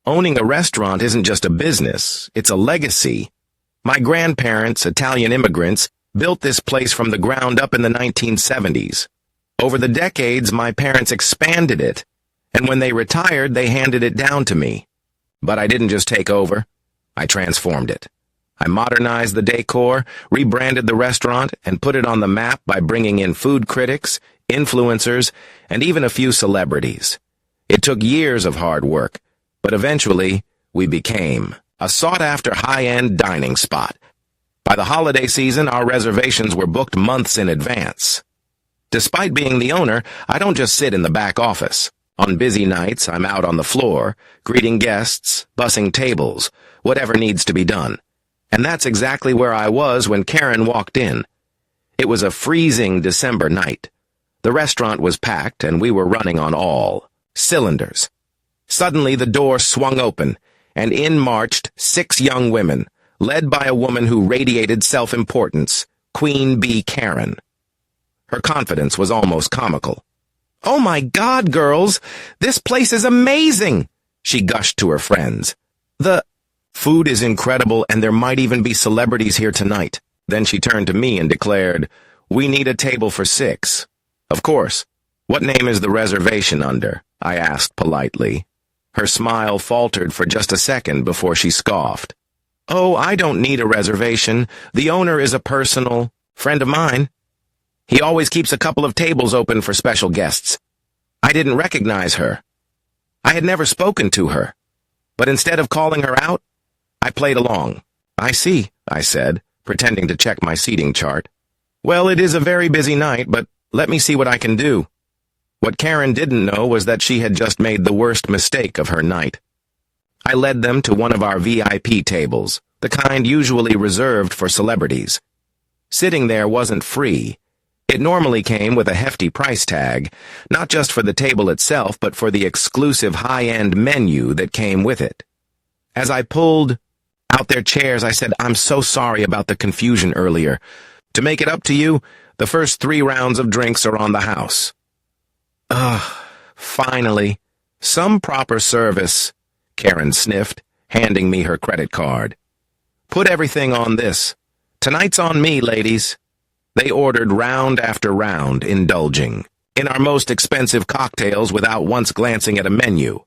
Owning a restaurant isn't just a business, it's a legacy. My grandparents, Italian immigrants, built this place from the ground up in the 1970s. Over the decades, my parents expanded it, and when they retired, they handed it down to me. But I didn't just take over. I transformed it. I modernized the decor, rebranded the restaurant, and put it on the map by bringing in food critics, influencers, and even a few celebrities. It took years of hard work, but eventually, we became a sought-after high-end dining spot. By the holiday season, our reservations were booked months in advance. Despite being the owner, I don't just sit in the back office. On busy nights, I'm out on the floor, greeting guests, bussing tables, whatever needs to be done. And that's exactly where I was when Karen walked in. It was a freezing December night. The restaurant was packed, and we were running on all cylinders. Suddenly, the door swung open, and in marched 6 young women, led by a woman who radiated self-importance, Queen Bee Karen. Her confidence was almost comical. "Oh my God, girls! This place is amazing!" she gushed to her friends. "The food is incredible, and there might even be celebrities here tonight." Then she turned to me and declared, "We need a table for 6. "Of course. What name is the reservation under?" I asked politely. Her smile faltered for just a second before she scoffed. "Oh, I don't need a reservation. The owner is a personal friend of mine. He always keeps a couple of tables open for special guests." I didn't recognize her. I had never spoken to her. But instead of calling her out, I played along. "I see," I said, pretending to check my seating chart. "Well, it is a very busy night, but let me see what I can do." What Karen didn't know was that she had just made the worst mistake of her night. I led them to one of our VIP tables, the kind usually reserved for celebrities. Sitting there wasn't free. It normally came with a hefty price tag, not just for the table itself, but for the exclusive high-end menu that came with it. As I pulled out their chairs, I said, "I'm so sorry about the confusion earlier. To make it up to you, the first 3 rounds of drinks are on the house." "Ugh, finally. Some proper service," Karen sniffed, handing me her credit card. "Put everything on this. Tonight's on me, ladies." They ordered round after round, indulging in our most expensive cocktails without once glancing at a menu.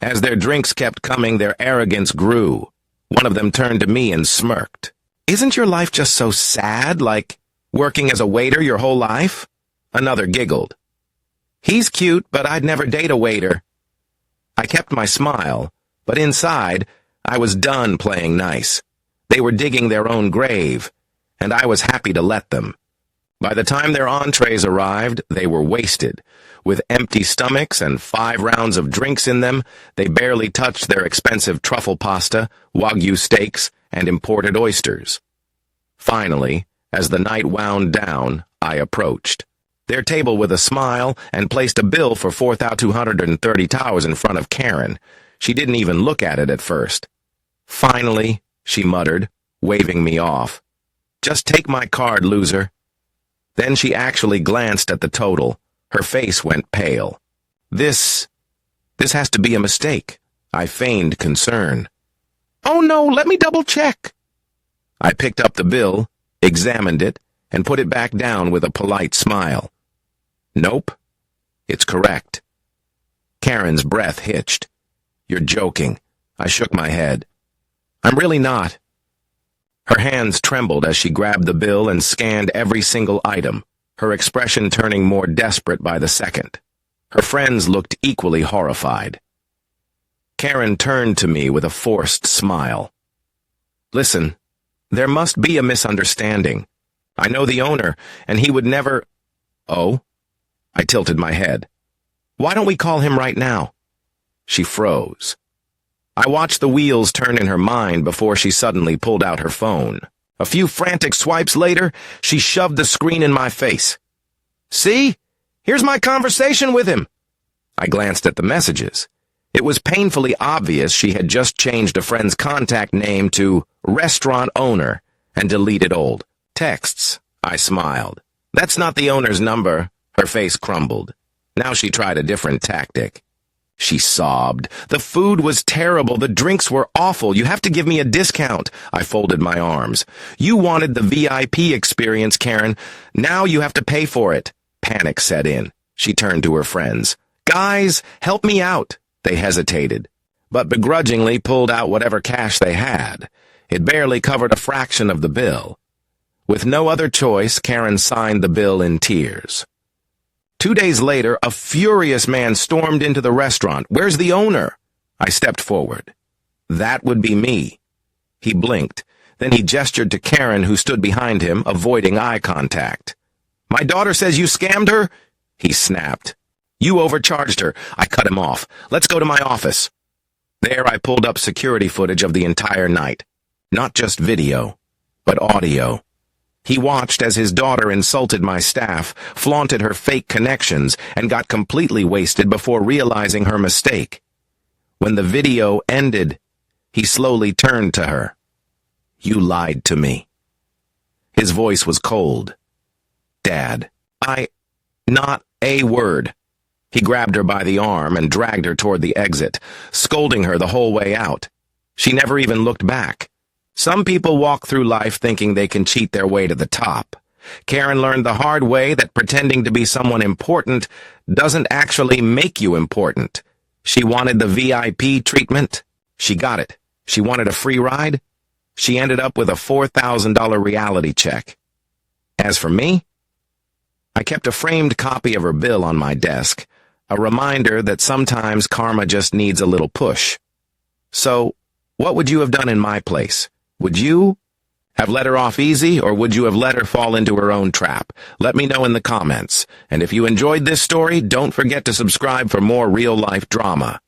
As their drinks kept coming, their arrogance grew. One of them turned to me and smirked. "Isn't your life just so sad, like working as a waiter your whole life?" Another giggled. "He's cute, but I'd never date a waiter." I kept my smile, but inside, I was done playing nice. They were digging their own grave, and I was happy to let them. By the time their entrees arrived, they were wasted. With empty stomachs and 5 rounds of drinks in them, they barely touched their expensive truffle pasta, Wagyu steaks, and imported oysters. Finally, as the night wound down, I approached their table with a smile and placed a bill for $4,230 in front of Karen. She didn't even look at it at first. "Finally," she muttered, waving me off. "Just take my card, loser." Then she actually glanced at the total. Her face went pale. This has to be a mistake." I feigned concern. "Oh no, let me double-check." I picked up the bill, examined it, and put it back down with a polite smile. "Nope, it's correct." Karen's breath hitched. "You're joking." I shook my head. "I'm really not." Her hands trembled as she grabbed the bill and scanned every single item, her expression turning more desperate by the second. Her friends looked equally horrified. Karen turned to me with a forced smile. "Listen, there must be a misunderstanding. I know the owner, and he would never—" "Oh?" I tilted my head. "Why don't we call him right now?" She froze. I watched the wheels turn in her mind before she suddenly pulled out her phone. A few frantic swipes later, she shoved the screen in my face. "See? Here's my conversation with him." I glanced at the messages. It was painfully obvious she had just changed a friend's contact name to restaurant owner and deleted old texts. I smiled. "That's not the owner's number." Her face crumbled. Now she tried a different tactic. She sobbed. The food was terrible. The drinks were awful. You have to give me a discount. I folded my arms. You wanted the VIP experience, Karen. Now you have to pay for it. Panic set in. She turned to her friends. Guys, help me out. They hesitated, but begrudgingly pulled out whatever cash they had. It barely covered a fraction of the bill. With no other choice, Karen signed the bill in tears. 2 days later, a furious man stormed into the restaurant. Where's the owner? I stepped forward. That would be me. He blinked. Then he gestured to Karen, who stood behind him, avoiding eye contact. My daughter says you scammed her? He snapped. You overcharged her. I cut him off. Let's go to my office. There I pulled up security footage of the entire night. Not just video, but audio. He watched as his daughter insulted my staff, flaunted her fake connections, and got completely wasted before realizing her mistake. When the video ended, he slowly turned to her. You lied to me. His voice was cold. Dad, not a word. He grabbed her by the arm and dragged her toward the exit, scolding her the whole way out. She never even looked back. Some people walk through life thinking they can cheat their way to the top. Karen learned the hard way that pretending to be someone important doesn't actually make you important. She wanted the VIP treatment. She got it. She wanted a free ride. She ended up with a $4,000 reality check. As for me, I kept a framed copy of her bill on my desk, a reminder that sometimes karma just needs a little push. So, what would you have done in my place? Would you have let her off easy, or would you have let her fall into her own trap? Let me know in the comments. And if you enjoyed this story, don't forget to subscribe for more real-life drama.